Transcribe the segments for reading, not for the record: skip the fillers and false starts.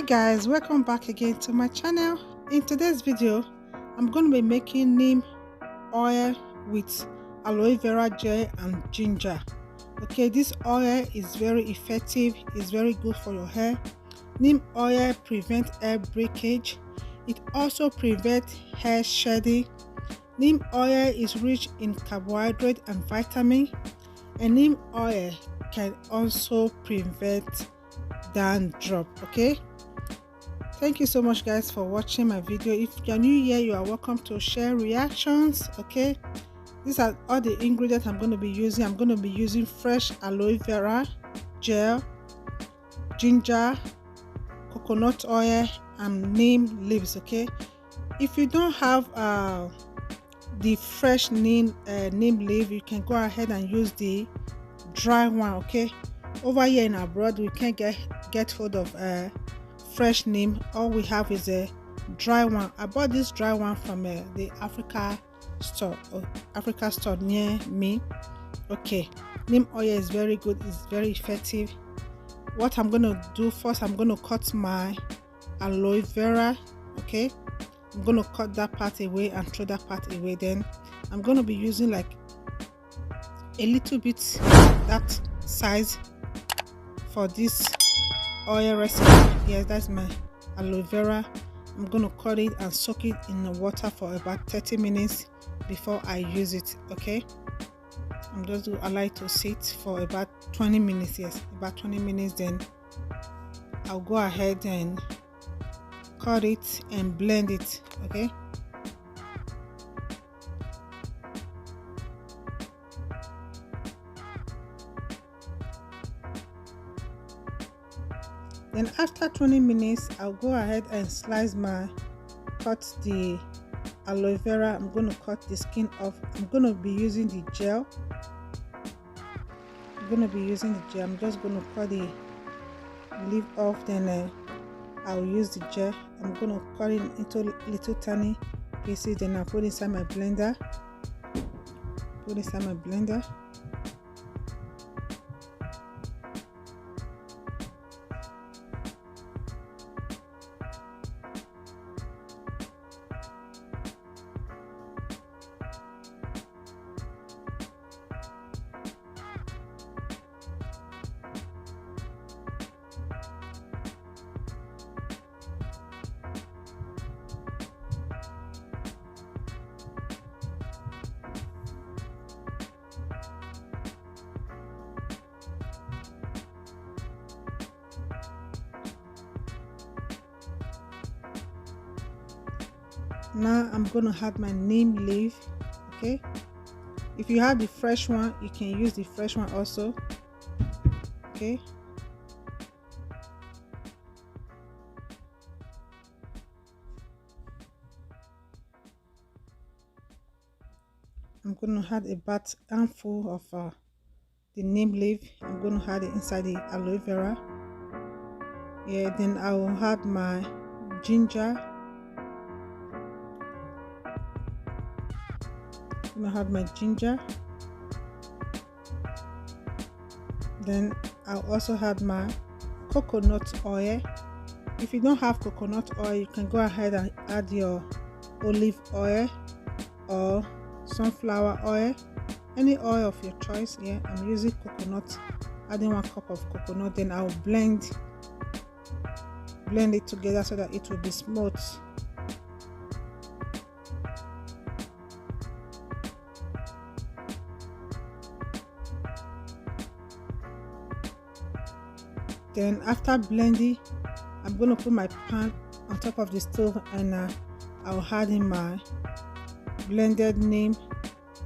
Hi guys, welcome back again to my channel. In today's video I'm going to be making neem oil with aloe vera gel and ginger. Okay, this oil is very effective, it's very good for your hair. Neem oil prevents hair breakage. It also prevents hair shedding. Neem oil is rich in carbohydrate and vitamin, and neem oil can also prevent dandruff. Okay, thank you so much guys for watching my video. If you're new here, you are welcome to share reactions. Okay, these are all the ingredients I'm going to be using. I'm going to be using fresh aloe vera gel, ginger, coconut oil, and neem leaves. Okay, if you don't have the fresh neem leaf, you can go ahead and use the dry one. Okay, over here in abroad we can't get hold of fresh neem. All we have is a dry one. I bought this dry one from the Africa store near me. Okay, neem oil is very good, it's very effective. What I'm going to do first, I'm going to cut my aloe vera. Okay, I'm going to cut that part away and throw that part away. Then I'm going to be using like a little bit that size for this oil recipe. Yes, that's my aloe vera. I'm going to cut it and soak it in the water for about 30 minutes before I use it. Okay, I'm just going to allow it to sit for about 20 minutes. Yes, about 20 minutes. Then I'll go ahead and cut it and blend it. Okay, then after 20 minutes I'll go ahead and cut the aloe vera. I'm going to cut the skin off. I'm going to be using the gel. I'm just going to cut the leaf off, then I'll use the gel. I'm going to cut it into little tiny pieces, then I'll put it inside my blender. Now I'm going to add my neem leaf. Okay, if you have the fresh one, you can use the fresh one also. Okay, I'm going to add about a handful of the neem leaf. I'm going to add it inside the aloe vera. Yeah, then I will add my ginger. I'm gonna add my ginger. Then I'll also add my coconut oil. If you don't have coconut oil, you can go ahead and add your olive oil or sunflower oil, any oil of your choice. Yeah, I'm using coconut, adding 1 cup of coconut. Then I'll blend it together so that it will be smooth. Then after blending, I'm going to put my pan on top of the stove, and I'll add in my blended neem,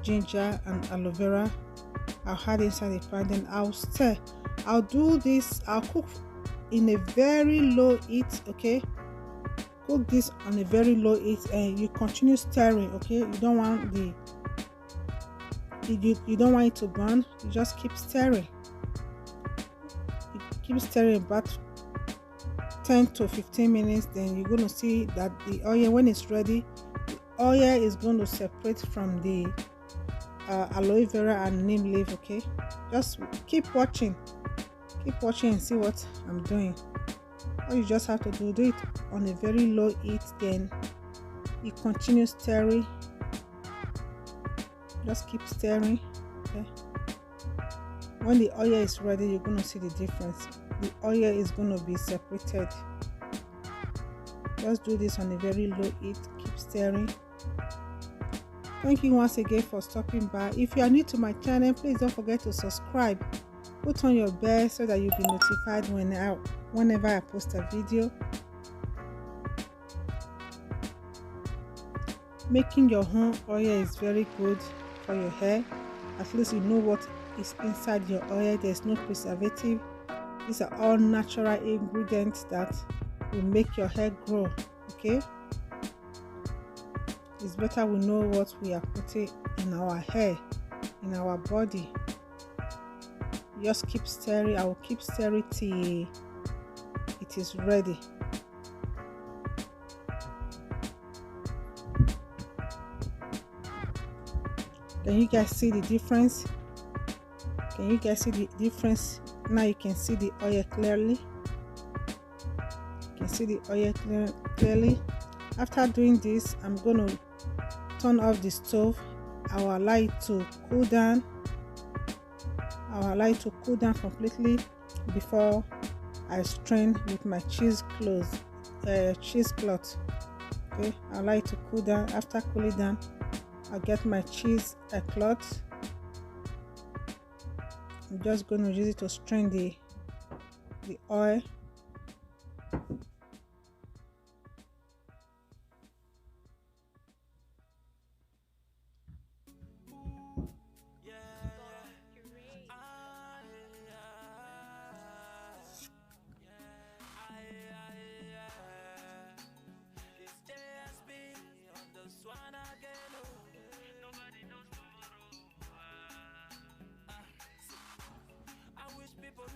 ginger, and aloe vera. I'll add inside the pan, then I'll stir. I'll do this, I'll cook in a very low heat. Okay, cook this on a very low heat, and you continue stirring. Okay, you don't want it to burn. You just keep stirring. Keep stirring about 10 to 15 minutes. Then you're going to see that the oil, when it's ready, the oil is going to separate from the aloe vera and neem leaf. Okay, just keep watching and see what I'm doing. All you just have to do it on a very low heat, then you continue stirring. Just keep stirring. Okay, when the oil is ready, you're going to see the difference. The oil is going to be separated. Just do this on a very low heat. Keep stirring. Thank you once again for stopping by. If you are new to my channel, please don't forget to subscribe. Put on your bell so that you'll be notified whenever I post a video. Making your own oil is very good for your hair. At least you know what is inside your oil. There's no preservative. These are all natural ingredients that will make your hair grow. Okay, it's better we know what we are putting in our hair, in our body. Just keep stirring. I will keep stirring till it is ready. Can you guys see the difference? Can you guys see the difference? Now you can see the oil clearly. You can see the oil clearly. After doing this, I'm going to turn off the stove. I will allow it to cool down. I will allow it to cool down completely before I strain with my cheesecloth. Okay, I'll allow it to cool down. After cooling down, I'll get my cheese cloth. I'm just going to use it to strain the oil.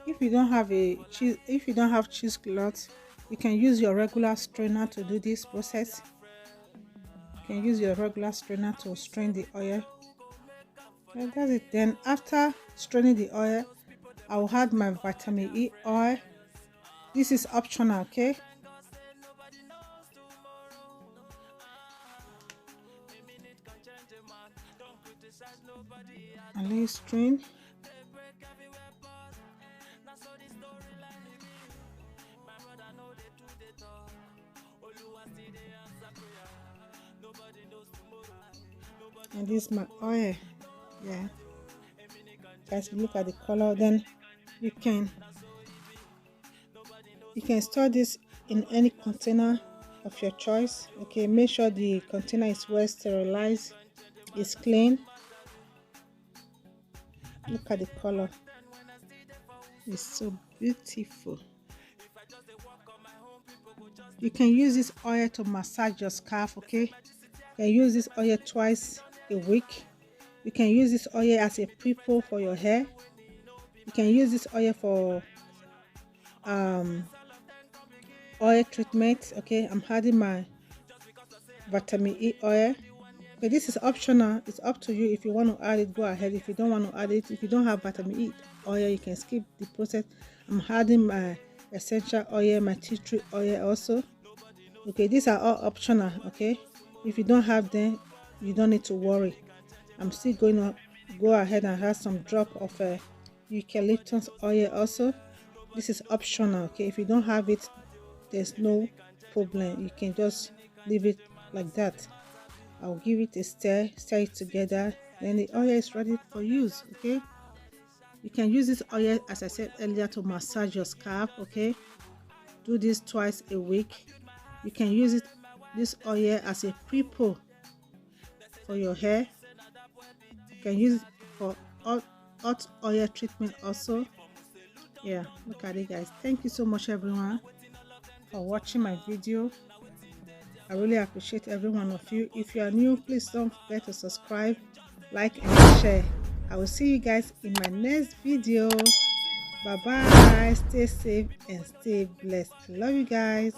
If you don't have cheesecloth, you can use your regular strainer to do this process. You can use your regular strainer to strain the oil. And that's it. Then after straining the oil, I will add my vitamin E oil. This is optional, okay? And let it strain. And this is my oil. Yeah, guys, look at the color. Then you can store this in any container of your choice. Okay, make sure the container is well sterilized, it's clean. Look at the color, it's so beautiful. You can use this oil to massage your scalp. Okay, you can use this oil twice a week. You can use this oil as a pre-poo for your hair. You can use this oil for oil treatment. Okay, I'm adding my vitamin E oil. Okay, this is optional. It's up to you. If you want to add it, go ahead. If you don't want to add it, if you don't have vitamin E oil, you can skip the process. I'm adding my essential oil, my tea tree oil also. Okay, these are all optional. Okay, if you don't have them, you don't need to worry. I'm still going to go ahead and add some drop of eucalyptus oil also. This is optional. Okay, if you don't have it, there's no problem. You can just leave it like that. I'll give it a stir it together, then the oil is ready for use. Okay, you can use this oil, as I said earlier, to massage your scalp. Okay, do this twice a week. You can use this oil as a pre-poo for your hair. You can use it for hot oil treatment also. Yeah, look at it, guys. Thank you so much, everyone, for watching my video. I really appreciate every one of you. If you are new, please don't forget to subscribe, like, and share. I will see you guys in my next video. Bye bye. Stay safe and stay blessed. Love you guys.